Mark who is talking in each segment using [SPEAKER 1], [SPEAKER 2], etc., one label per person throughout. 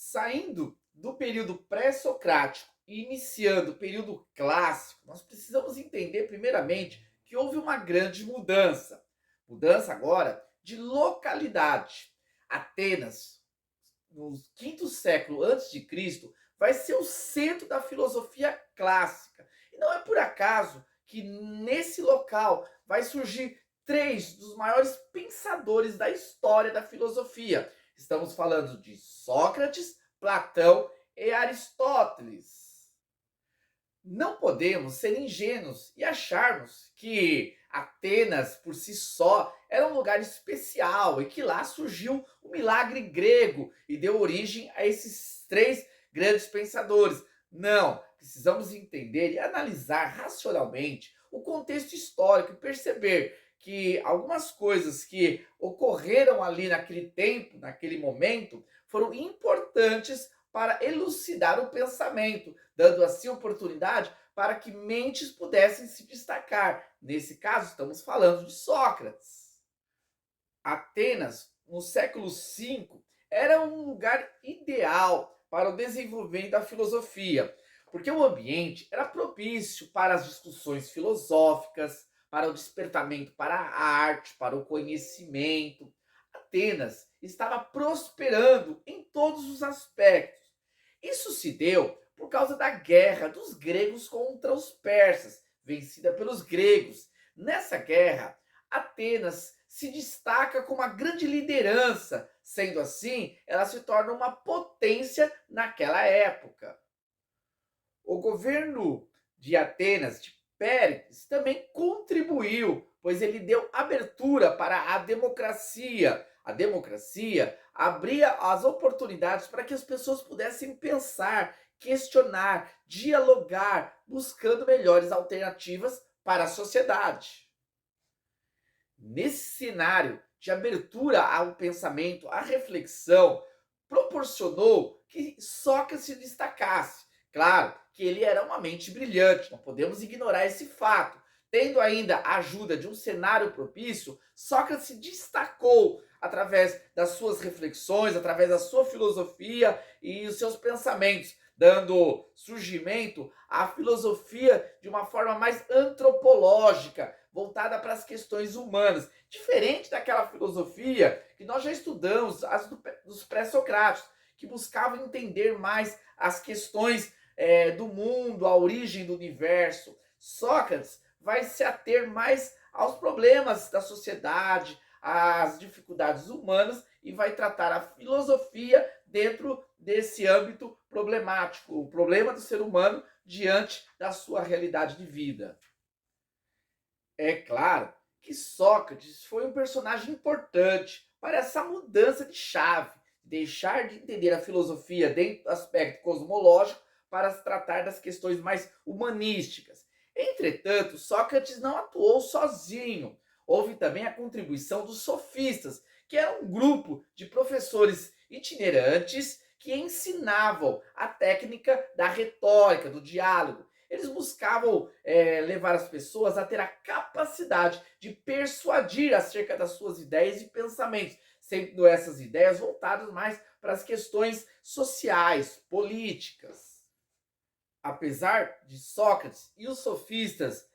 [SPEAKER 1] Saindo do período pré-socrático e iniciando o período clássico, nós precisamos entender, primeiramente, que houve uma grande mudança. Mudança agora de localidade. Atenas, no quinto século antes de Cristo, vai ser o centro da filosofia clássica. E não é por acaso que nesse local vai surgir três dos maiores pensadores da história da filosofia. Estamos falando de Sócrates, Platão e Aristóteles. Não podemos ser ingênuos e acharmos que Atenas, por si só, era um lugar especial e que lá surgiu o milagre grego e deu origem a esses três grandes pensadores. Não, precisamos entender e analisar racionalmente o contexto histórico e perceber que algumas coisas que ocorreram ali naquele tempo, naquele momento, foram importantes para elucidar o pensamento, dando assim oportunidade para que mentes pudessem se destacar. Nesse caso, estamos falando de Sócrates. Atenas, no século V, era um lugar ideal para o desenvolvimento da filosofia, porque o ambiente era propício para as discussões filosóficas, para o despertamento para a arte, para o conhecimento. Atenas estava prosperando em todos os aspectos. Isso se deu por causa da guerra dos gregos contra os persas, vencida pelos gregos. Nessa guerra, Atenas se destaca como uma grande liderança, sendo assim, ela se torna uma potência naquela época. O governo de Atenas, de Péricles, também contribuiu, pois ele deu abertura para a democracia. A democracia abria as oportunidades para que as pessoas pudessem pensar, questionar, dialogar, buscando melhores alternativas para a sociedade. Nesse cenário de abertura ao pensamento, à reflexão, proporcionou que Sócrates se destacasse. Claro que ele era uma mente brilhante, não podemos ignorar esse fato. Tendo ainda a ajuda de um cenário propício, Sócrates se destacou através das suas reflexões, através da sua filosofia e os seus pensamentos, dando surgimento à filosofia de uma forma mais antropológica, voltada para as questões humanas, diferente daquela filosofia que nós já estudamos, as dos pré-socráticos, que buscavam entender mais as questões do mundo, a origem do universo. Sócrates vai se ater mais aos problemas da sociedade, às dificuldades humanas e vai tratar a filosofia dentro desse âmbito problemático, o problema do ser humano diante da sua realidade de vida. É claro que Sócrates foi um personagem importante para essa mudança de chave, deixar de entender a filosofia dentro do aspecto cosmológico para se tratar das questões mais humanísticas. Entretanto, Sócrates não atuou sozinho. Houve também a contribuição dos sofistas, que era um grupo de professores itinerantes que ensinavam a técnica da retórica, do diálogo. Eles buscavam levar as pessoas a ter a capacidade de persuadir acerca das suas ideias e pensamentos, sendo essas ideias voltadas mais para as questões sociais, políticas. Apesar de Sócrates e os sofistas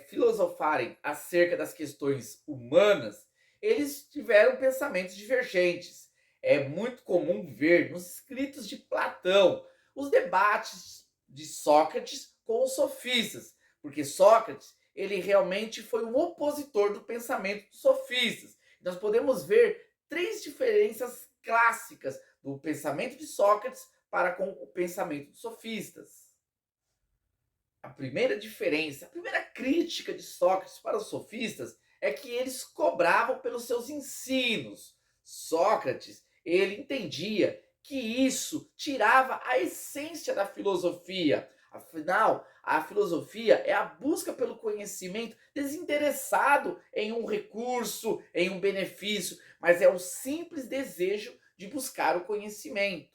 [SPEAKER 1] filosofarem acerca das questões humanas, eles tiveram pensamentos divergentes. É muito comum ver nos escritos de Platão os debates de Sócrates com os sofistas, porque Sócrates ele realmente foi um opositor do pensamento dos sofistas. Nós podemos ver três diferenças clássicas do pensamento de Sócrates para com o pensamento dos sofistas. A primeira diferença, a primeira crítica de Sócrates para os sofistas é que eles cobravam pelos seus ensinos. Sócrates, ele entendia que isso tirava a essência da filosofia. Afinal, a filosofia é a busca pelo conhecimento desinteressado em um recurso, em um benefício, mas é o simples desejo de buscar o conhecimento.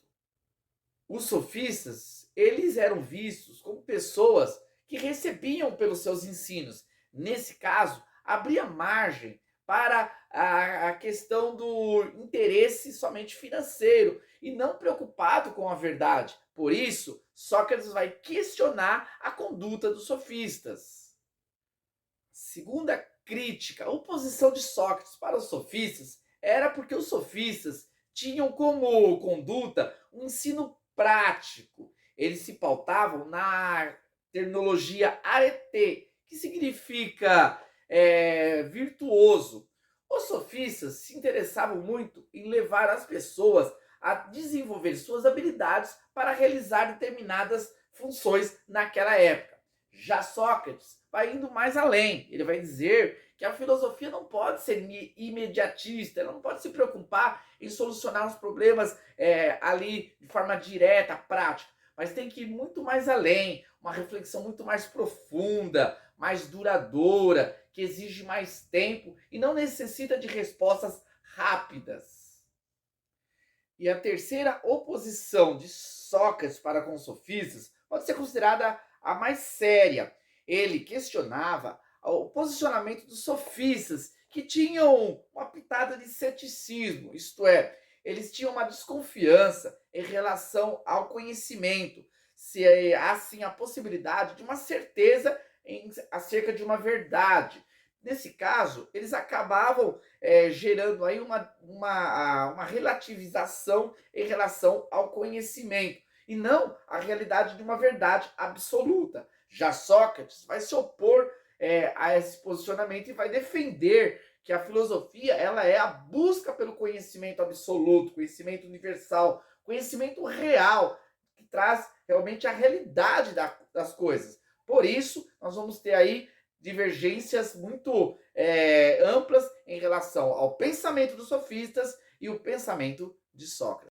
[SPEAKER 1] Os sofistas, eles eram vistos como pessoas que recebiam pelos seus ensinos. Nesse caso, abria margem para a questão do interesse somente financeiro e não preocupado com a verdade. Por isso, Sócrates vai questionar a conduta dos sofistas. Segunda crítica, a oposição de Sócrates para os sofistas era porque os sofistas tinham como conduta um ensino prático. Eles se pautavam na terminologia arete, que significa virtuoso. Os sofistas se interessavam muito em levar as pessoas a desenvolver suas habilidades para realizar determinadas funções naquela época. Já Sócrates vai indo mais além. Ele vai dizer que a filosofia não pode ser imediatista, ela não pode se preocupar em solucionar os problemas ali de forma direta, prática, mas tem que ir muito mais além, uma reflexão muito mais profunda, mais duradoura, que exige mais tempo e não necessita de respostas rápidas. E a terceira oposição de Sócrates para com os sofistas pode ser considerada a mais séria. Ele questionava o posicionamento dos sofistas, que tinham uma pitada de ceticismo, isto é, eles tinham uma desconfiança em relação ao conhecimento, se há assim a possibilidade de uma certeza acerca de uma verdade. Nesse caso, eles acabavam gerando aí uma relativização em relação ao conhecimento, e não a realidade de uma verdade absoluta. Já Sócrates vai se opor a esse posicionamento e vai defender que a filosofia ela é a busca pelo conhecimento absoluto, conhecimento universal, conhecimento real, que traz realmente a realidade das coisas. Por isso, nós vamos ter aí divergências muito amplas em relação ao pensamento dos sofistas e o pensamento de Sócrates.